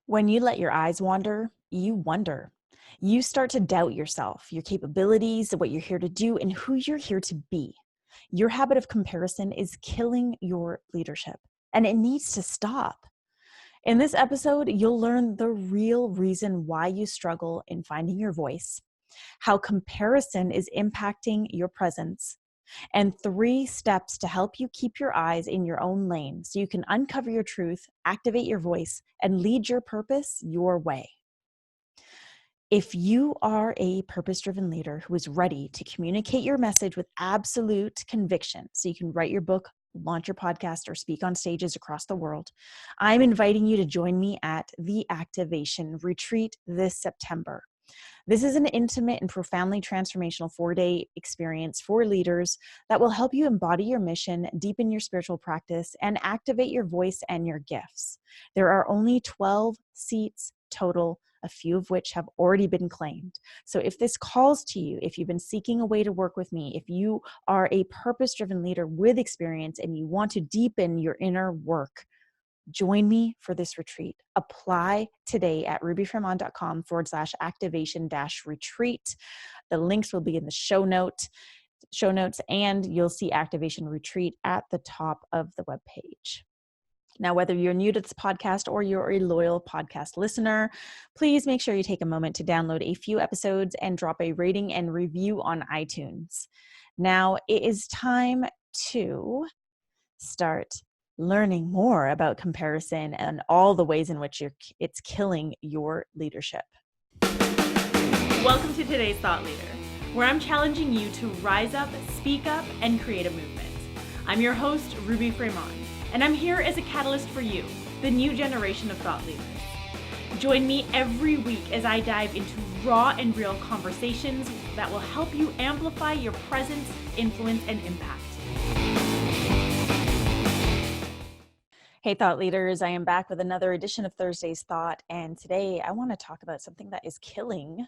When you let your eyes wander, you wonder. You start to doubt yourself, your capabilities, what you're here to do, and who you're here to be. Your habit of comparison is killing your leadership, and it needs to stop. In this episode, you'll learn the real reason why you struggle in finding your voice, how comparison is impacting your presence, and 3 steps to help you keep your eyes in your own lane so you can uncover your truth, activate your voice, and lead your purpose your way. If you are a purpose-driven leader who is ready to communicate your message with absolute conviction so you can write your book, launch your podcast, or speak on stages across the world, I'm inviting you to join me at the Activation Retreat this September. This is an intimate and profoundly transformational 4-day experience for leaders that will help you embody your mission, deepen your spiritual practice, and activate your voice and your gifts. There are only 12 seats total, a few of which have already been claimed. So if this calls to you, if you've been seeking a way to work with me, if you are a purpose-driven leader with experience and you want to deepen your inner work, join me for this retreat. Apply today at rubyfremont.com/activation-retreat. The links will be in the show notes, and you'll see Activation Retreat at the top of the webpage. Now, whether you're new to this podcast or you're a loyal podcast listener, please make sure you take a moment to download a few episodes and drop a rating and review on iTunes. Now, it is time to start learning more about comparison and all the ways in which it's killing your leadership. Welcome to today's Thought Leader, where I'm challenging you to rise up, speak up, and create a movement. I'm your host, Ruby Fremont, and I'm here as a catalyst for you, the new generation of thought leaders. Join me every week as I dive into raw and real conversations that will help you amplify your presence, influence, and impact. Hey, thought leaders, I am back with another edition of Thursday's Thought, and today I want to talk about something that is killing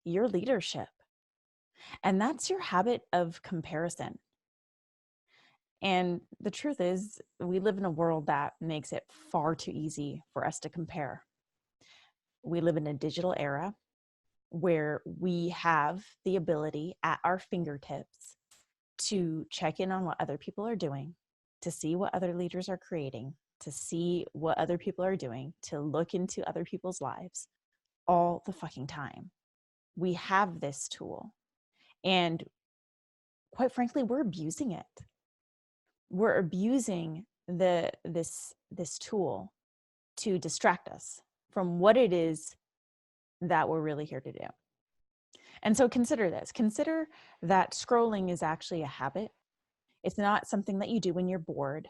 your leadership, and that's your habit of comparison. And the truth is, we live in a world that makes it far too easy for us to compare. We live in a digital era where we have the ability at our fingertips to check in on what other people are doing, to see what other leaders are creating, to see what other people are doing, to look into other people's lives all the fucking time. We have this tool, and quite frankly, we're abusing it. We're abusing this tool to distract us from what it is that we're really here to do. And so consider this. Consider that scrolling is actually a habit. It's not something that you do when you're bored.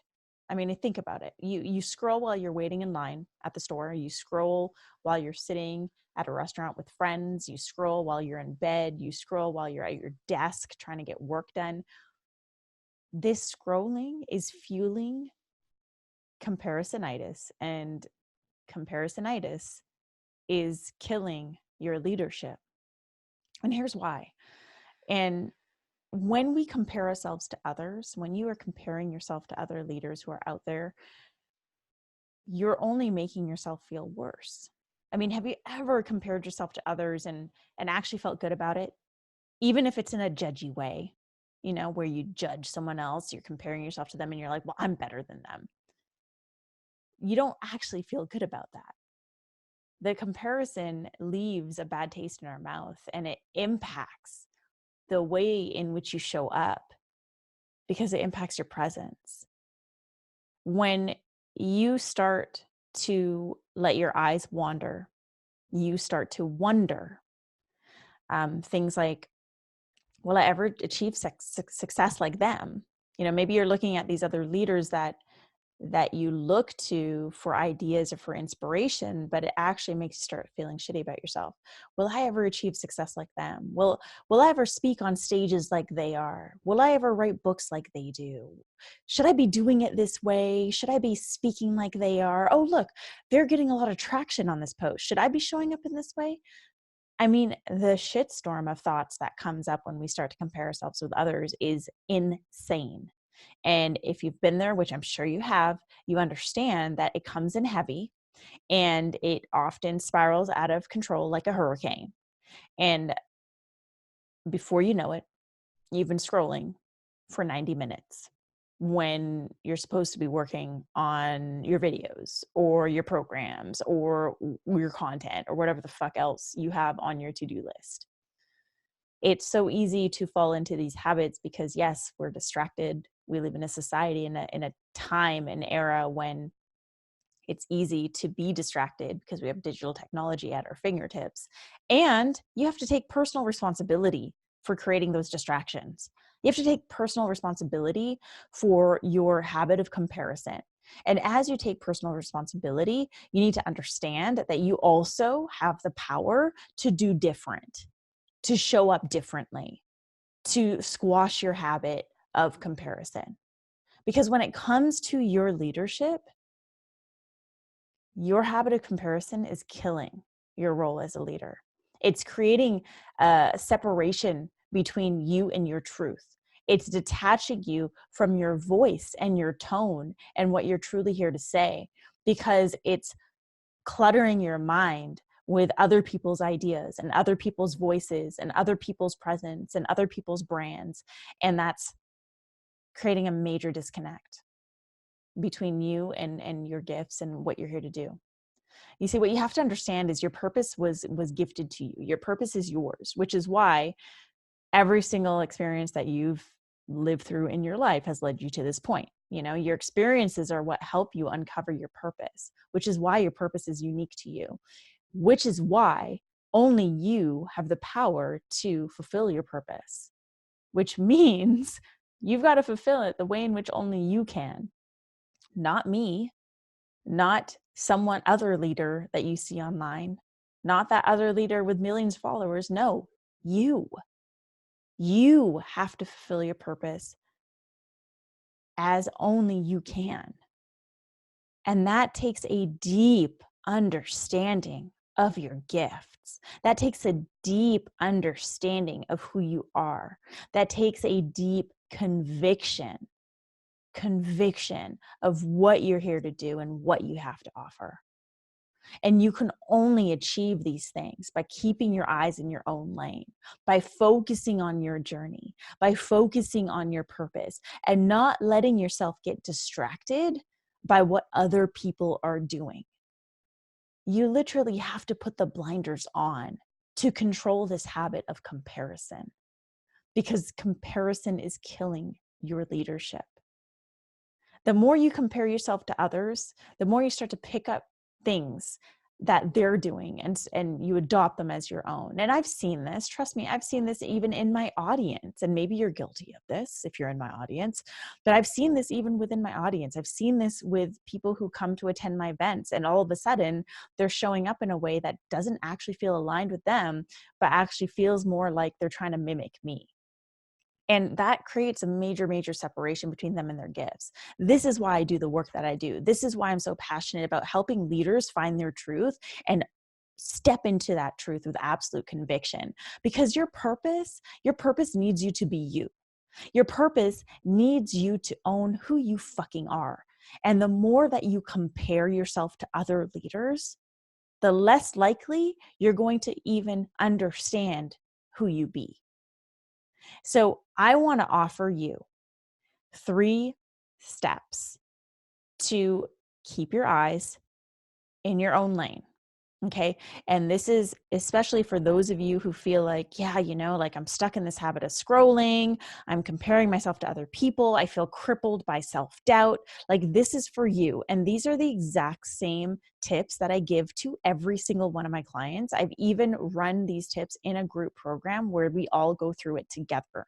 I mean, think about it. You scroll while you're waiting in line at the store. You scroll while you're sitting at a restaurant with friends. You scroll while you're in bed. You scroll while you're at your desk trying to get work done. This scrolling is fueling comparisonitis, and comparisonitis is killing your leadership. And here's why. And when we compare ourselves to others, when you are comparing yourself to other leaders who are out there, you're only making yourself feel worse. I mean, have you ever compared yourself to others and actually felt good about it? Even if it's in a judgy way, where you judge someone else, you're comparing yourself to them and you're like, well, I'm better than them. You don't actually feel good about that. The comparison leaves a bad taste in our mouth, and it impacts the way in which you show up because it impacts your presence. When you start to let your eyes wander, you start to wonder things like, will I ever achieve success like them? Maybe you're looking at these other leaders that you look to for ideas or for inspiration, but it actually makes you start feeling shitty about yourself. Will I ever achieve success like them? Will I ever speak on stages like they are? Will I ever write books like they do? Should I be doing it this way? Should I be speaking like they are? Oh, look, they're getting a lot of traction on this post. Should I be showing up in this way? I mean, the shitstorm of thoughts that comes up when we start to compare ourselves with others is insane. And if you've been there, which I'm sure you have, you understand that it comes in heavy. and it often spirals out of control like a hurricane. And before you know it, you've been scrolling for 90 minutes when you're supposed to be working on your videos or your programs or your content or whatever the fuck else you have on your to-do list. It's so easy to fall into these habits because, yes, we're distracted. We live in a society, in a time and era when it's easy to be distracted because we have digital technology at our fingertips. And you have to take personal responsibility for creating those distractions. You have to take personal responsibility for your habit of comparison. And as you take personal responsibility, you need to understand that you also have the power to do different, to show up differently, to squash your habit of comparison. Because when it comes to your leadership, your habit of comparison is killing your role as a leader. It's creating a separation between you and your truth. It's detaching you from your voice and your tone and what you're truly here to say, because it's cluttering your mind with other people's ideas and other people's voices and other people's presence and other people's brands. And that's creating a major disconnect between you and your gifts and what you're here to do. You see, what you have to understand is your purpose was gifted to you. Your purpose is yours, which is why every single experience that you've lived through in your life has led you to this point. You know, your experiences are what help you uncover your purpose, which is why your purpose is unique to you, which is why only you have the power to fulfill your purpose, which means you've got to fulfill it the way in which only you can, not me, not someone other leader that you see online, not that other leader with millions of followers. No, you have to fulfill your purpose as only you can. And that takes a deep understanding of your gifts. That takes a deep understanding of who you are. That takes a deep conviction of what you're here to do and what you have to offer. And you can only achieve these things by keeping your eyes in your own lane, by focusing on your journey, by focusing on your purpose, and not letting yourself get distracted by what other people are doing. You literally have to put the blinders on to control this habit of comparison, because comparison is killing your leadership. The more you compare yourself to others, the more you start to pick up things that they're doing and you adopt them as your own. And I've seen this, trust me, I've seen this even in my audience. And maybe you're guilty of this if you're in my audience, but I've seen this even within my audience. I've seen this with people who come to attend my events, and all of a sudden they're showing up in a way that doesn't actually feel aligned with them, but actually feels more like they're trying to mimic me. And that creates a major, major separation between them and their gifts. This is why I do the work that I do. This is why I'm so passionate about helping leaders find their truth and step into that truth with absolute conviction. Because your purpose needs you to be you. Your purpose needs you to own who you fucking are. And the more that you compare yourself to other leaders, the less likely you're going to even understand who you be. So I want to offer you 3 steps to keep your eyes in your own lane. Okay. And this is especially for those of you who feel like, yeah, like I'm stuck in this habit of scrolling. I'm comparing myself to other people. I feel crippled by self-doubt. Like, this is for you. And these are the exact same tips that I give to every single one of my clients. I've even run these tips in a group program where we all go through it together.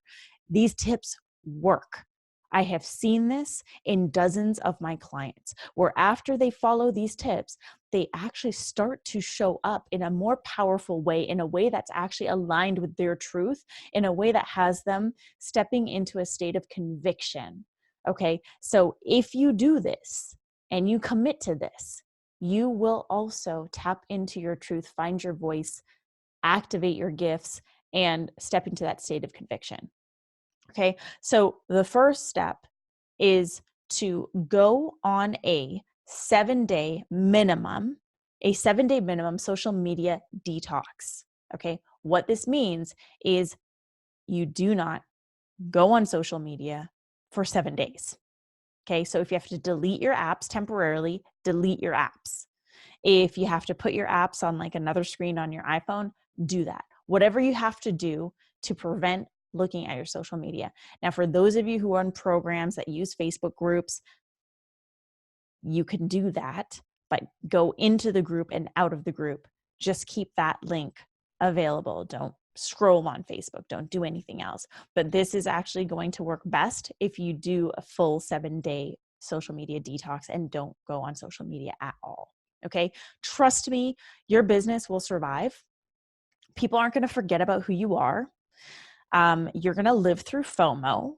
These tips work. I have seen this in dozens of my clients, where after they follow these tips, they actually start to show up in a more powerful way, in a way that's actually aligned with their truth, in a way that has them stepping into a state of conviction. Okay, so if you do this and you commit to this, you will also tap into your truth, find your voice, activate your gifts, and step into that state of conviction. Okay, so the first step is to go on a 7-day minimum, a 7-day minimum social media detox. Okay. What this means is you do not go on social media for 7 days. Okay. So if you have to delete your apps temporarily, delete your apps. If you have to put your apps on like another screen on your iPhone, do that. Whatever you have to do to prevent looking at your social media. Now, for those of you who are in programs that use Facebook groups, you can do that, but go into the group and out of the group. Just keep that link available. Don't scroll on Facebook. Don't do anything else. But this is actually going to work best if you do a full 7-day social media detox and don't go on social media at all. Okay. Trust me, your business will survive. People aren't going to forget about who you are. You're going to live through FOMO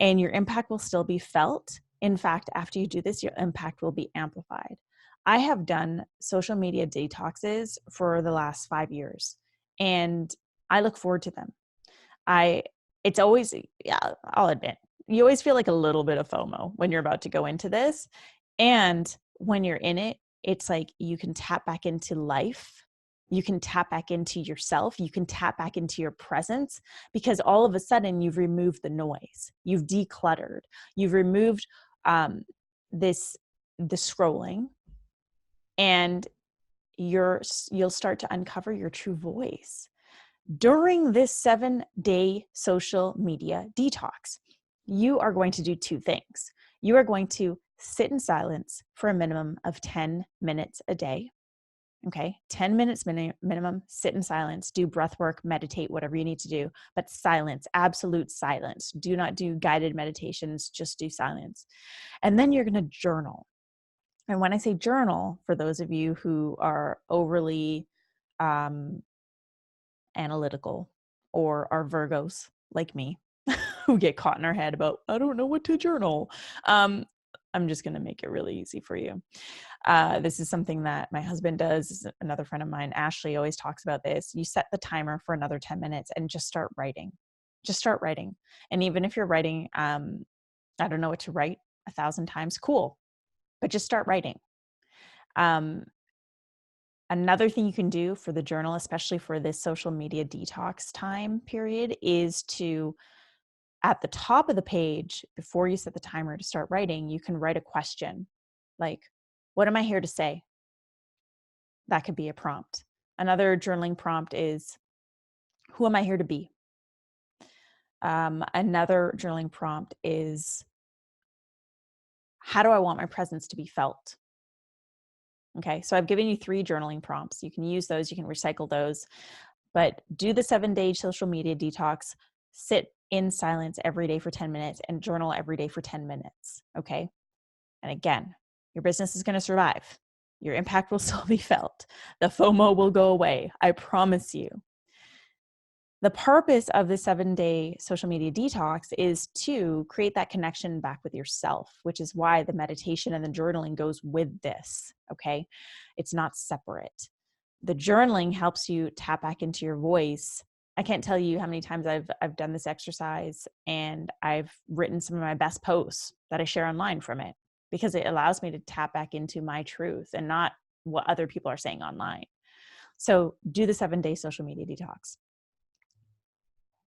and your impact will still be felt. In fact, after you do this, your impact will be amplified. I have done social media detoxes for the last 5 years and I look forward to them. It's always, yeah, I'll admit, you always feel like a little bit of FOMO when you're about to go into this. And when you're in it, it's like you can tap back into life. You can tap back into yourself. You can tap back into your presence because all of a sudden you've removed the noise. You've decluttered. You've removed the scrolling, and you'll start to uncover your true voice. During this 7-day social media detox, you are going to do 2 things. You are going to sit in silence for a minimum of 10 minutes a day. Okay, 10 minutes minimum, sit in silence, do breath work, meditate, whatever you need to do, but silence, absolute silence. Do not do guided meditations, just do silence. And then you're going to journal. And when I say journal, for those of you who are overly analytical or are Virgos like me, who get caught in our head about, I don't know what to journal. I'm just going to make it really easy for you. This is something that my husband does. Another friend of mine, Ashley, always talks about this. You set the timer for another 10 minutes and just start writing. Just start writing. And even if you're writing, I don't know what to write 1,000 times, cool. But just start writing. Another thing you can do for the journal, especially for this social media detox time period, is to, at the top of the page, before you set the timer to start writing, you can write a question like, what am I here to say? That could be a prompt. Another journaling prompt is, who am I here to be? Another journaling prompt is, how do I want my presence to be felt? Okay, so I've given you 3 journaling prompts. You can use those, you can recycle those, but do the 7-day social media detox, sit in silence every day for 10 minutes and journal every day for 10 minutes. Okay. And again, your business is going to survive. Your impact will still be felt. The FOMO will go away. I promise you. The purpose of the 7-day social media detox is to create that connection back with yourself, which is why the meditation and the journaling goes with this. Okay. It's not separate. The journaling helps you tap back into your voice. I can't tell you how many times I've done this exercise and I've written some of my best posts that I share online from it because it allows me to tap back into my truth and not what other people are saying online. So do the 7-day social media detox.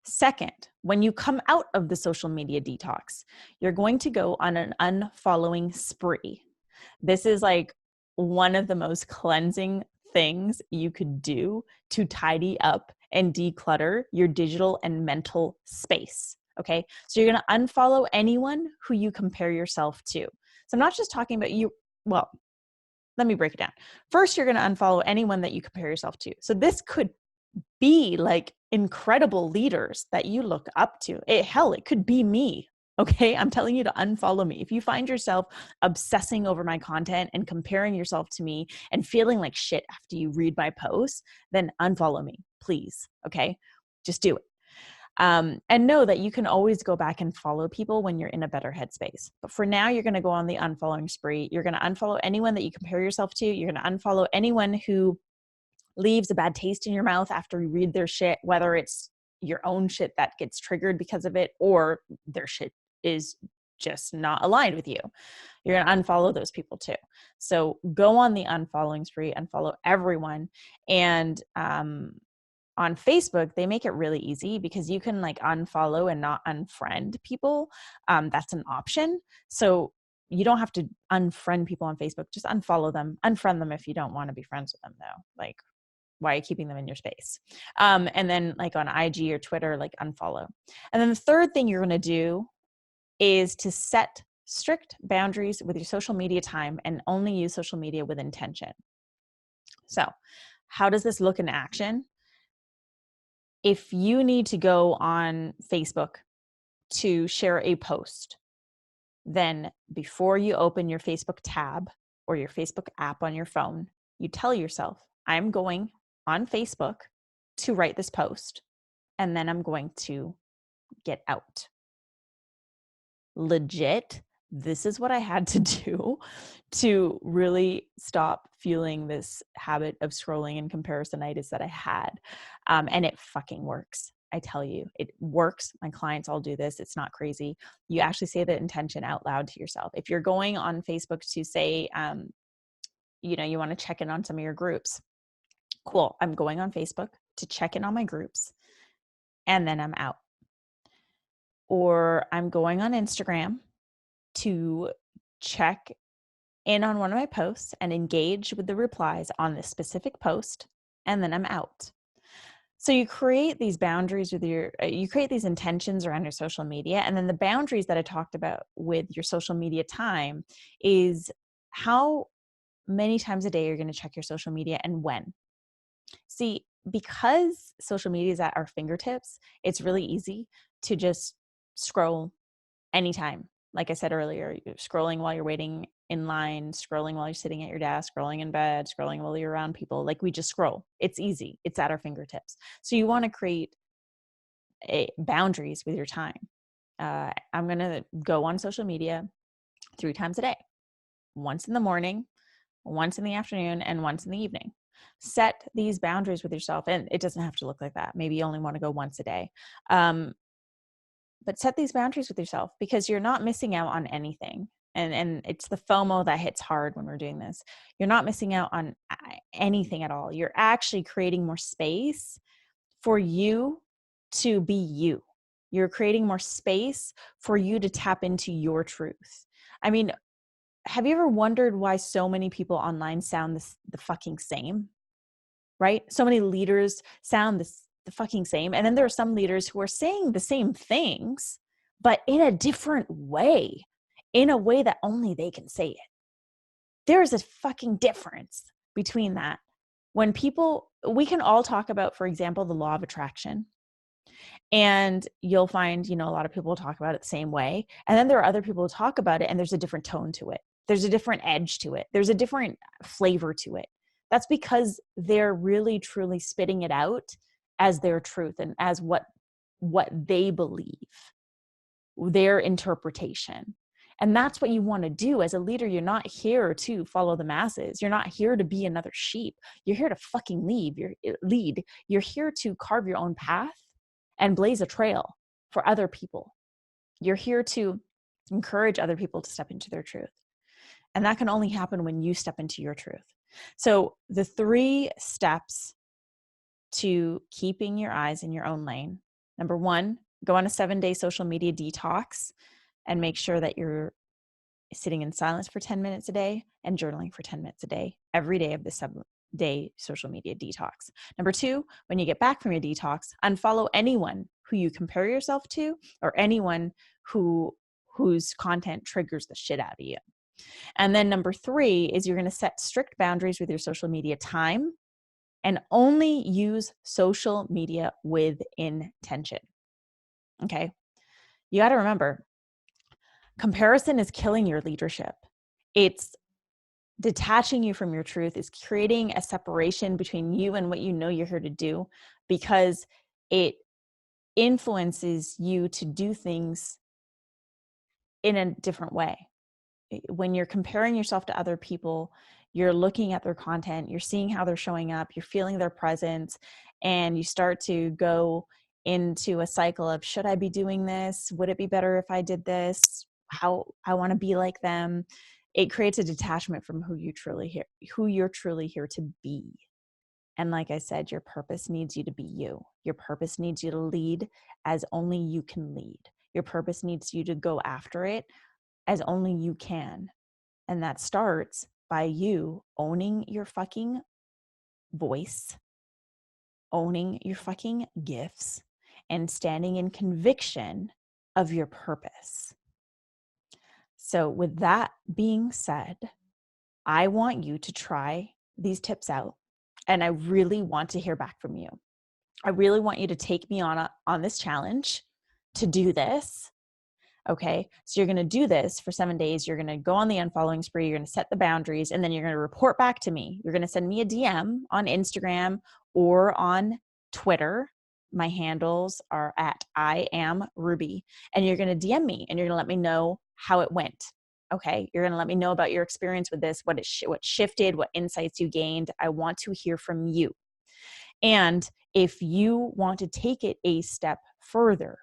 Second, when you come out of the social media detox, you're going to go on an unfollowing spree. This is like one of the most cleansing things you could do to tidy up and declutter your digital and mental space. Okay. So you're going to unfollow anyone who you compare yourself to. So I'm not just talking about you. Well, let me break it down. First, you're going to unfollow anyone that you compare yourself to. So this could be like incredible leaders that you look up to. Hell, it could be me. Okay. I'm telling you to unfollow me. If you find yourself obsessing over my content and comparing yourself to me and feeling like shit after you read my posts, then unfollow me, please. Okay. Just do it. And know that you can always go back and follow people when you're in a better headspace. But for now, you're going to go on the unfollowing spree. You're going to unfollow anyone that you compare yourself to. You're going to unfollow anyone who leaves a bad taste in your mouth after you read their shit, whether it's your own shit that gets triggered because of it or their shit is just not aligned with you. You're going to unfollow those people too. So go on the unfollowing spree, unfollow everyone. And on Facebook, they make it really easy because you can like unfollow and not unfriend people. That's an option. So you don't have to unfriend people on Facebook. Just unfollow them, unfriend them if you don't want to be friends with them though. Like, why are you keeping them in your space? And then like on IG or Twitter, like unfollow. And then the third thing you're going to do is to set strict boundaries with your social media time and only use social media with intention. So how does this look in action? If you need to go on Facebook to share a post, then before you open your Facebook tab or your Facebook app on your phone, you tell yourself, I'm going on Facebook to write this post, and then I'm going to get out. Legit, this is what I had to do to really stop feeling this habit of scrolling and comparisonitis that I had. And it fucking works. I tell you, it works. My clients all do this. It's not crazy. You actually say the intention out loud to yourself. If you're going on Facebook to say, you want to check in on some of your groups, cool. I'm going on Facebook to check in on my groups, and then I'm out. Or I'm going on Instagram to check in on one of my posts and engage with the replies on this specific post, and then I'm out. So you create these boundaries with you create these intentions around your social media. And then the boundaries that I talked about with your social media time is how many times a day you're going to check your social media and when. See, because social media is at our fingertips, it's really easy to just scroll anytime. Like I said earlier, you're scrolling while you're waiting in line, scrolling while you're sitting at your desk, scrolling in bed, scrolling while you're around people. Like, we just scroll. It's easy. It's at our fingertips. So you want to create boundaries with your time. I'm going to go on social media 3 times a day, once in the morning, once in the afternoon, and once in the evening. Set these boundaries with yourself. And it doesn't have to look like that. Maybe you only want to go once a day. But set these boundaries with yourself, because you're not missing out on anything. And it's the FOMO that hits hard when we're doing this. You're not missing out on anything at all. You're actually creating more space for you to be you. You're creating more space for you to tap into your truth. I mean, have you ever wondered why so many people online sound the fucking same? Right? So many leaders sound the fucking same. And then there are some leaders who are saying the same things, but in a different way, in a way that only they can say it. There's a fucking difference between that. When we can all talk about, for example, the law of attraction. And you'll find, a lot of people talk about it the same way. And then there are other people who talk about it and there's a different tone to it. There's a different edge to it. There's a different flavor to it. That's because they're really, truly spitting it out as their truth and as what they believe, their interpretation. And that's what you want to do as a leader. You're not here to follow the masses. You're not here to be another sheep. You're here to fucking lead. You're here to carve your own path and blaze a trail for other people. You're here to encourage other people to step into their truth. And that can only happen when you step into your truth. So the 3 steps to keeping your eyes in your own lane. Number 1, go on a 7-day social media detox and make sure that you're sitting in silence for 10 minutes a day and journaling for 10 minutes a day, every day of the 7-day social media detox. Number 2, when you get back from your detox, unfollow anyone who you compare yourself to or anyone whose content triggers the shit out of you. And then number 3 is you're going to set strict boundaries with your social media time and only use social media with intention. Okay? You got to remember, comparison is killing your leadership. It's detaching you from your truth. It's creating a separation between you and what you know you're here to do, because it influences you to do things in a different way. When you're comparing yourself to other people, you're looking at their content, you're seeing how they're showing up, you're feeling their presence, and you start to go into a cycle of, should I be doing this? Would it be better if I did this? how I want to be like them. It creates a detachment from who you're truly here to be. And like I said, your purpose needs you to be you. Your purpose needs you to lead as only you can lead. Your purpose needs you to go after it as only you can. And that starts by you owning your fucking voice, owning your fucking gifts, and standing in conviction of your purpose. So, with that being said, I want you to try these tips out, and I really want to hear back from you. I really want you to take me on this challenge to do this. Okay. So you're going to do this for 7 days. You're going to go on the unfollowing spree. You're going to set the boundaries, and then you're going to report back to me. You're going to send me a DM on Instagram or on Twitter. My handles are at I am Ruby, and you're going to DM me and you're going to let me know how it went. Okay. You're going to let me know about your experience with this, what shifted, what insights you gained. I want to hear from you. And if you want to take it a step further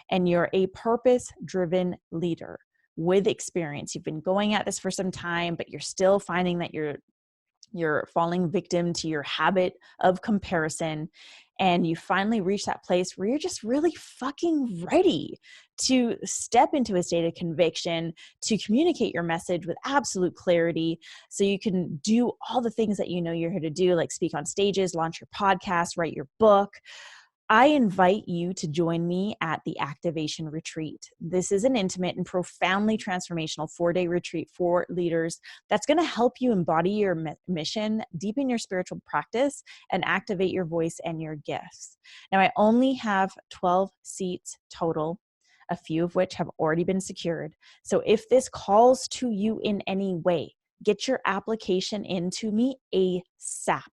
and you're a purpose-driven leader with experience, you've been going at this for some time, but you're still finding that you're falling victim to your habit of comparison, and you finally reach that place where you're just really fucking ready to step into a state of conviction, to communicate your message with absolute clarity so you can do all the things that you know you're here to do, like speak on stages, launch your podcast, write your book. I invite you to join me at the Activation Retreat. This is an intimate and profoundly transformational 4-day retreat for leaders that's going to help you embody your mission, deepen your spiritual practice, and activate your voice and your gifts. Now, I only have 12 seats total, a few of which have already been secured. So if this calls to you in any way, get your application into me ASAP.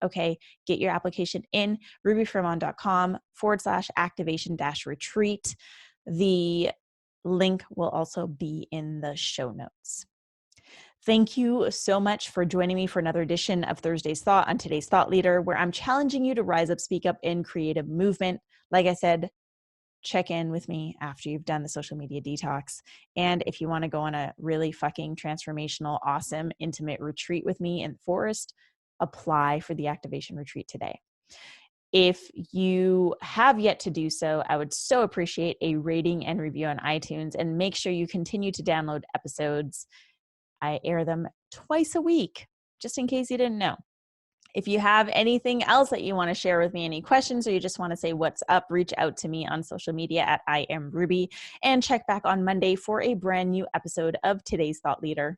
Okay, get your application in rubyfremont.com/activation-retreat. The link will also be in the show notes. Thank you so much for joining me for another edition of Thursday's Thought on today's Thought Leader, where I'm challenging you to rise up, speak up in creative movement. Like I said, check in with me after you've done the social media detox. And if you want to go on a really fucking transformational, awesome, intimate retreat with me in the forest, apply for the Activation Retreat today. If you have yet to do so, I would so appreciate a rating and review on iTunes, and make sure you continue to download episodes. I air them twice a week, just in case you didn't know. If you have anything else that you want to share with me, any questions, or you just want to say what's up, reach out to me on social media at I am Ruby, and check back on Monday for a brand new episode of Today's Thought Leader.